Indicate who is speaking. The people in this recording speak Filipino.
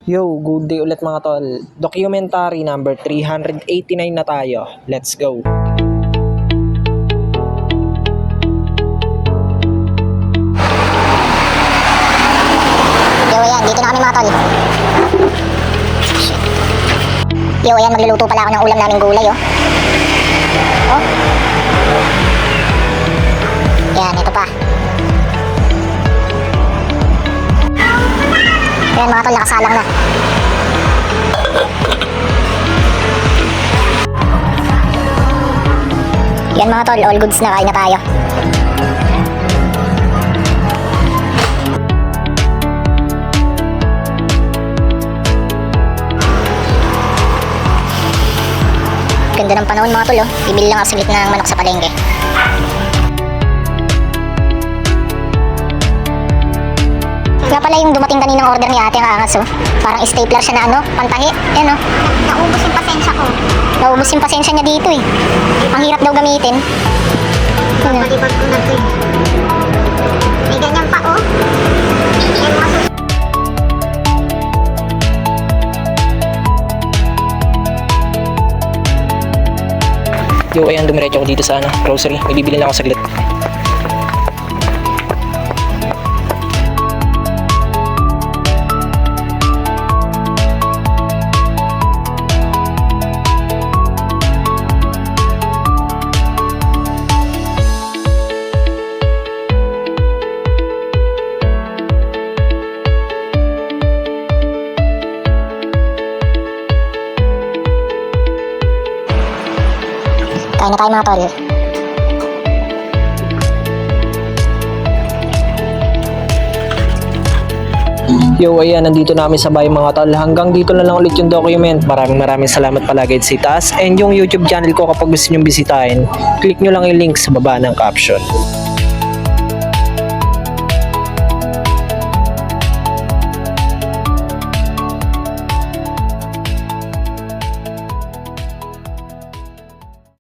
Speaker 1: Yo, good day ulit mga tol. Documentary number 389 na tayo. Let's go.
Speaker 2: Yo, ayan, dito na kami mga tol. Yo, ayan, magluluto pala ako ng ulam naming gulay, oh. Oh. Yan, ito pa. Ayan mga tol, nakasalang na. Yan mga tol, all goods na, kain na tayo. Ganda ng panahon mga tol, oh. Bibili lang ako saglit ng manok sa palengke. Nga pala yung dumating kaninang order ni ate, ang angas, oh. Parang stapler siya na ano, pantahi. Yan, oh. Naubos yung pasensya ko. Naubos yung pasensya niya dito, eh. Ang hirap daw gamitin. Palibag ko na to, eh. May ganyan pa, oh. Yan mga susunod.
Speaker 1: Yo, ayan, dumiretso ako dito sa grocery. May bibili lang ako saglit.
Speaker 2: Kain na tayo mga tol.
Speaker 1: Yo, ayan, nandito namin sa bahay mga tol. Hanggang dito na lang ulit yung document. Maraming salamat palagi sa itaas. And yung YouTube channel ko, kapag gusto nyo bisitahin, click nyo lang yung link sa baba ng caption.